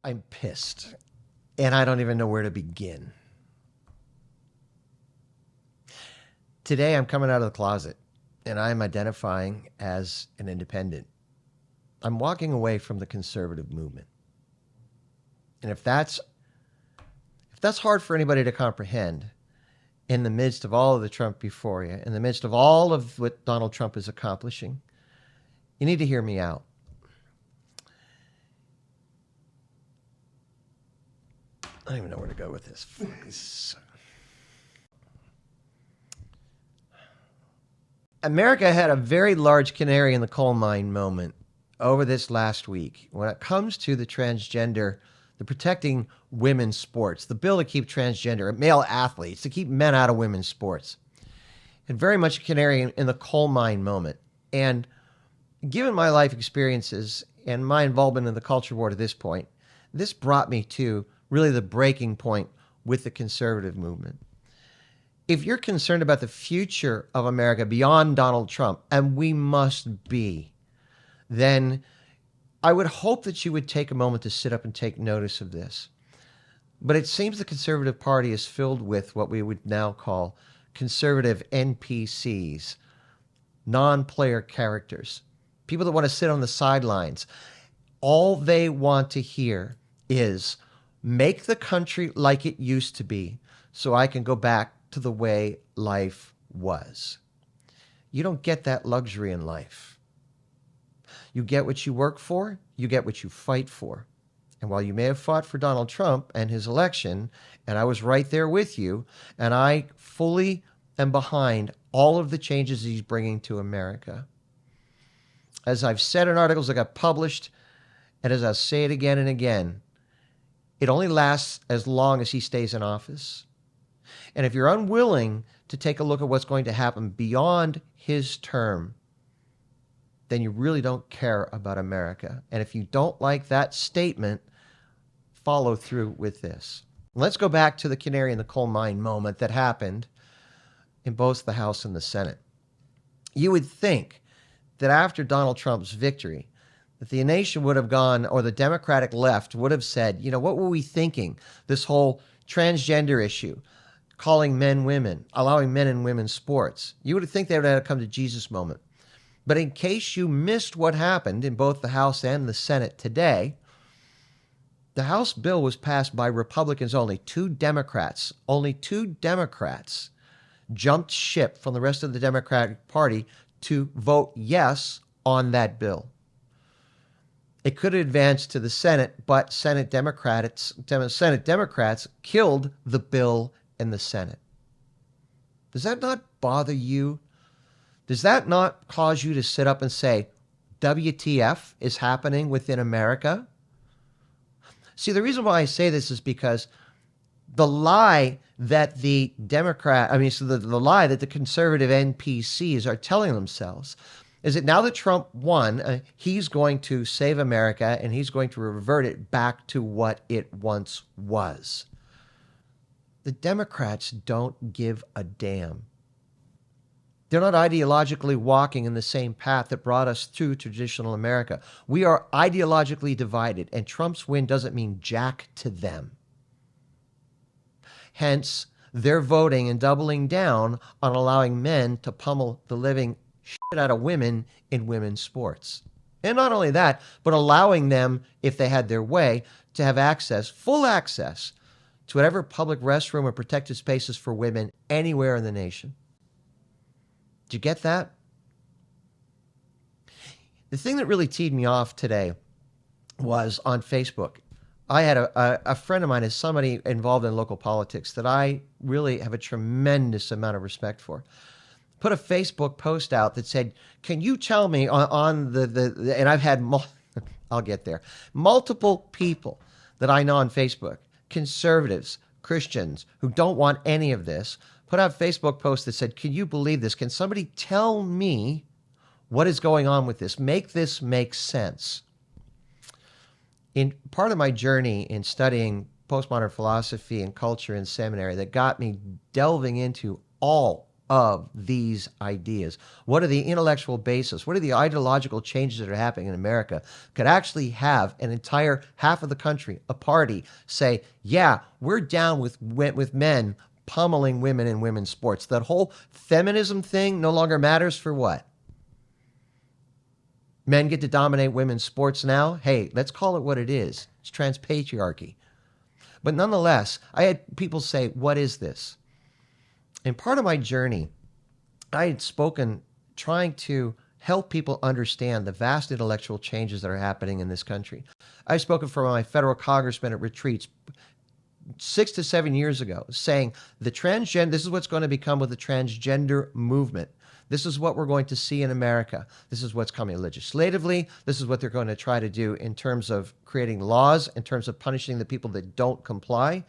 I'm pissed, and I don't even know where to begin. Today, I'm coming out of the closet, and I'm identifying as an independent. I'm walking away from the conservative movement. And if that's hard for anybody to comprehend in the midst of all of the Trump euphoria, in the midst of all of what Donald Trump is accomplishing, you need to hear me out. I don't even know where to go with this. America had a very large canary in the coal mine moment over this last week when it comes to the transgender, the protecting women's sports, the bill to keep transgender male athletes, to keep men out of women's sports. And very much a canary in the coal mine moment. And given my life experiences and my involvement in the culture war to this point, this brought me to really the breaking point with the conservative movement. If you're concerned about the future of America beyond Donald Trump, and we must be, then I would hope that you would take a moment to sit up and take notice of this. But it seems the Conservative Party is filled with what we would now call conservative NPCs, non-player characters, people that want to sit on the sidelines. All they want to hear is, make the country like it used to be so I can go back to the way life was. You don't get that luxury in life. You get what you work for, you get what you fight for. And while you may have fought for Donald Trump and his election, and I was right there with you, and I fully am behind all of the changes he's bringing to America. As I've said in articles that got published, and as I'll say it again and again, it only lasts as long as he stays in office. And if you're unwilling to take a look at what's going to happen beyond his term, then you really don't care about America. And if you don't like that statement, follow through with this. Let's go back to the canary in the coal mine moment that happened in both the House and the Senate. You would think that after Donald Trump's victory, that the nation would have gone, or the Democratic left would have said, you know, what were we thinking? This whole transgender issue, calling men women, allowing men and women's sports. You would think they would have had a come to Jesus moment. But in case you missed what happened in both the House and the Senate today, the House bill was passed by Republicans only. Two Democrats jumped ship from the rest of the Democratic Party to vote yes on that bill. It could have advanced to the Senate, but Senate Democrats killed the bill in the Senate. Does that not bother you? Does that not cause you to sit up and say, WTF is happening within America? See, the reason why I say this is because the lie that the lie that the conservative NPCs are telling themselves is that now that Trump won, he's going to save America and he's going to revert it back to what it once was. The Democrats don't give a damn. They're not ideologically walking in the same path that brought us to traditional America. We are ideologically divided, and Trump's win doesn't mean jack to them. Hence, they're voting and doubling down on allowing men to pummel the living shit out of women in women's sports. And not only that, but allowing them, if they had their way, to have access, full access, to whatever public restroom or protected spaces for women anywhere in the nation. Did you get that? The thing that really teed me off today was on Facebook. I had a friend of mine, is somebody involved in local politics that I really have a tremendous amount of respect for, put a Facebook post out that said, can you tell me on the and I've had, I'll get there, multiple people that I know on Facebook, conservatives, Christians, who don't want any of this, put out a Facebook post that said, can you believe this? Can somebody tell me what is going on with this? Make this make sense. In part of my journey in studying postmodern philosophy and culture in seminary that got me delving into all of these ideas? What are the intellectual basis? What are the ideological changes that are happening in America? Could actually have an entire half of the country, a party, say, yeah, we're down with men pummeling women in women's sports. That whole feminism thing no longer matters for what? Men get to dominate women's sports now? Hey, let's call it what it is. It's transpatriarchy. But nonetheless, I had people say, what is this? And part of my journey, I had spoken trying to help people understand the vast intellectual changes that are happening in this country. I've spoken for my federal congressmen at retreats 6 to 7 years ago, saying this is what's going to become with the transgender movement. This is what we're going to see in America. This is what's coming legislatively. This is what they're going to try to do in terms of creating laws, in terms of punishing the people that don't comply.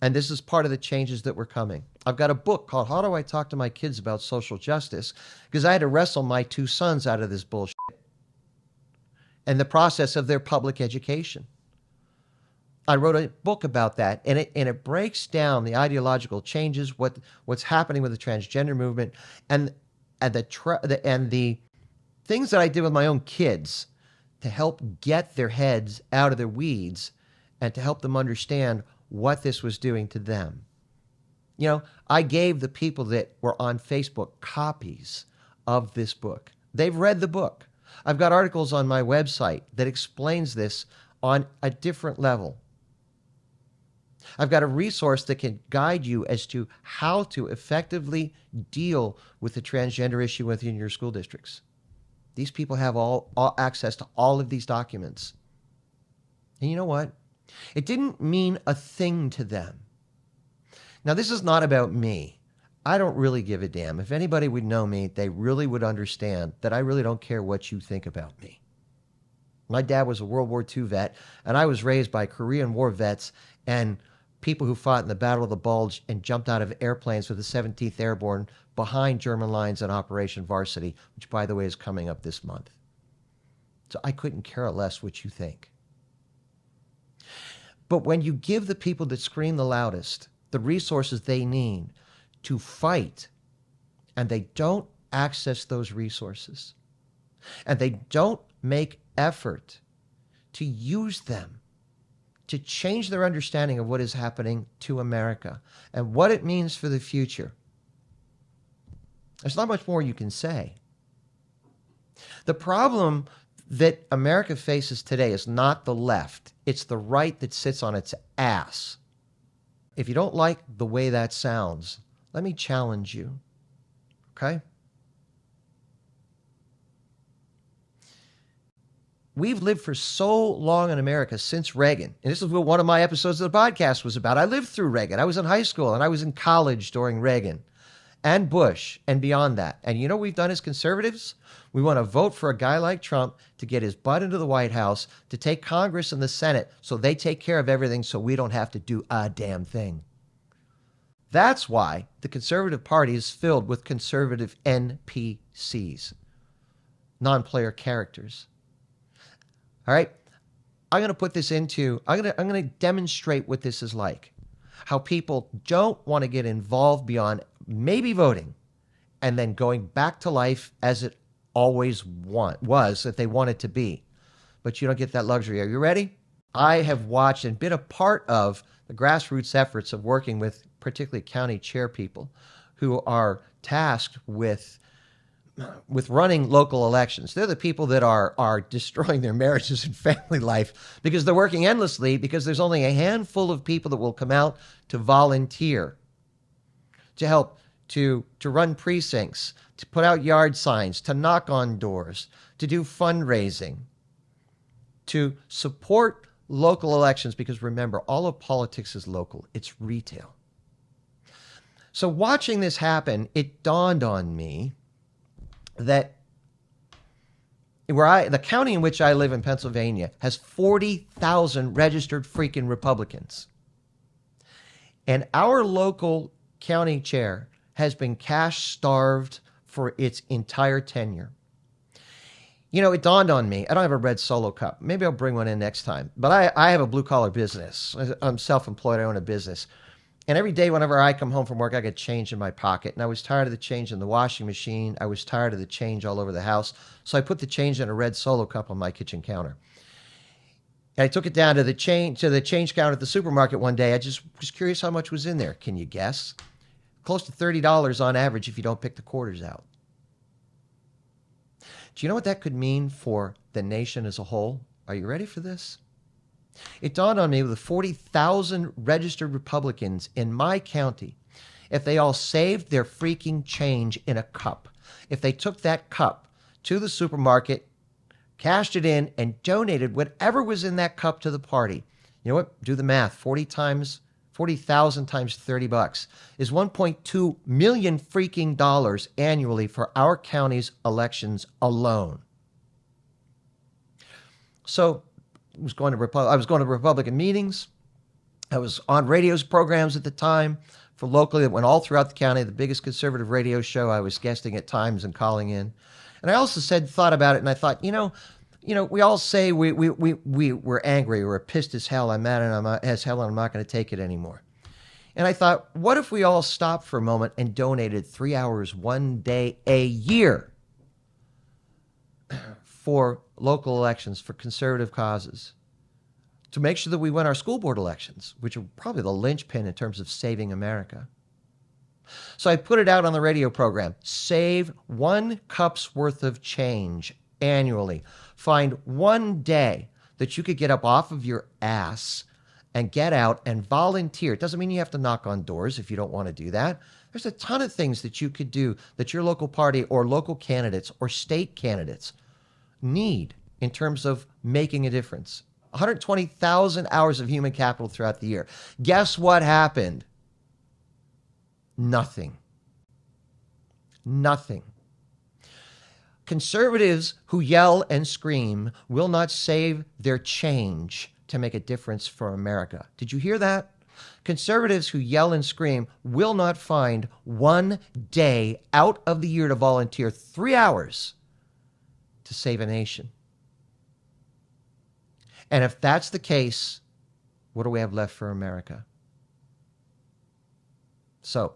And this is part of the changes that were coming. I've got a book called How Do I Talk to My Kids About Social Justice? Because I had to wrestle my 2 sons out of this bullshit and the process of their public education. I wrote a book about that, and it breaks down the ideological changes, what's happening with the transgender movement, and the things that I did with my own kids to help get their heads out of their weeds and to help them understand what this was doing to them. You know, I gave the people that were on Facebook copies of this book. They've read the book. I've got articles on my website that explains this on a different level. I've got a resource that can guide you as to how to effectively deal with the transgender issue within your school districts. These people have all access to all of these documents. And you know what? It didn't mean a thing to them. Now, this is not about me. I don't really give a damn. If anybody would know me, they really would understand that I really don't care what you think about me. My dad was a World War II vet, and I was raised by Korean War vets and people who fought in the Battle of the Bulge and jumped out of airplanes with the 17th Airborne behind German lines in Operation Varsity, which, by the way, is coming up this month. So I couldn't care less what you think. But when you give the people that scream the loudest the resources they need to fight, and they don't access those resources, and they don't make effort to use them to change their understanding of what is happening to America and what it means for the future, there's not much more you can say. The problem that America faces today is not the left. It's the right that sits on its ass. If you don't like the way that sounds, let me challenge you, okay? We've lived for so long in America since Reagan. And this is what one of my episodes of the podcast was about. I lived through Reagan. I was in high school and I was in college during Reagan and Bush and beyond that. And you know what we've done as conservatives? We want to vote for a guy like Trump to get his butt into the White House, to take Congress and the Senate so they take care of everything so we don't have to do a damn thing. That's why the Conservative Party is filled with conservative NPCs, non-player characters. All right, I'm going to put this into, I'm going to demonstrate what this is like. How people don't want to get involved beyond maybe voting and then going back to life as it always was that they want it to be. But you don't get that luxury. Are you ready? I have watched and been a part of the grassroots efforts of working with particularly county chair people who are tasked with running local elections. They're the people that are destroying their marriages and family life because they're working endlessly because there's only a handful of people that will come out to volunteer, to help, to run precincts, to put out yard signs, to knock on doors, to do fundraising, to support local elections because remember, all of politics is local. It's retail. So watching this happen, it dawned on me that the county in which I live in Pennsylvania has 40,000 registered freaking Republicans. And our local county chair has been cash starved for its entire tenure. You know, it dawned on me. I don't have a red Solo cup. Maybe I'll bring one in next time. But I have a blue collar business. I'm self-employed. I own a business. And every day whenever I come home from work, I get change in my pocket. And I was tired of the change in the washing machine. I was tired of the change all over the house. So I put the change in a red Solo cup on my kitchen counter. And I took it down to the change counter at the supermarket one day. I just was curious how much was in there. Can you guess? Close to $30 on average if you don't pick the quarters out. Do you know what that could mean for the nation as a whole? Are you ready for this? It dawned on me with 40,000 registered Republicans in my county, if they all saved their freaking change in a cup, if they took that cup to the supermarket, cashed it in, and donated whatever was in that cup to the party. You know what? Do the math. 40,000 times $30 is $1.2 million freaking dollars annually for our county's elections alone. So I was going to Republican meetings. I was on radio programs at the time for locally that went all throughout the county, the biggest conservative radio show. I was guesting at times and calling in. And I also thought about it, and I thought, we all say we're angry, we're pissed as hell, I'm mad as hell, and I'm not going to take it anymore. And I thought, what if we all stopped for a moment and donated 3 hours one day a year for local elections, for conservative causes, to make sure that we win our school board elections, which are probably the linchpin in terms of saving America. So I put it out on the radio program. Save 1 cup's worth of change annually. Find one day that you could get up off of your ass and get out and volunteer. It doesn't mean you have to knock on doors if you don't want to do that. There's a ton of things that you could do that your local party or local candidates or state candidates need in terms of making a difference. 120,000 hours of human capital throughout the year. Guess what happened? Nothing. Nothing. Conservatives who yell and scream will not save their change to make a difference for America. Did you hear that? Conservatives who yell and scream will not find one day out of the year to volunteer 3 hours to save a nation. And if that's the case, what do we have left for America? So,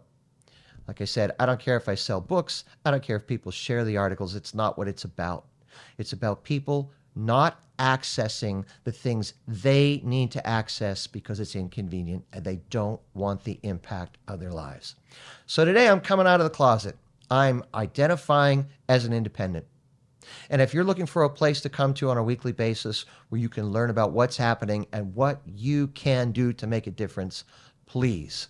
like I said, I don't care if I sell books. I don't care if people share the articles. It's not what it's about. It's about people not accessing the things they need to access because it's inconvenient and they don't want the impact of their lives. So today I'm coming out of the closet. I'm identifying as an independent. And if you're looking for a place to come to on a weekly basis where you can learn about what's happening and what you can do to make a difference, please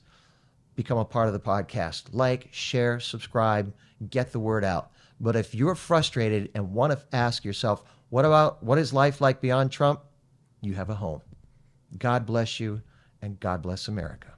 become a part of the podcast. Like, share, subscribe, get the word out. But if you're frustrated and want to ask yourself, what is life like beyond Trump? You have a home. God bless you, and God bless America.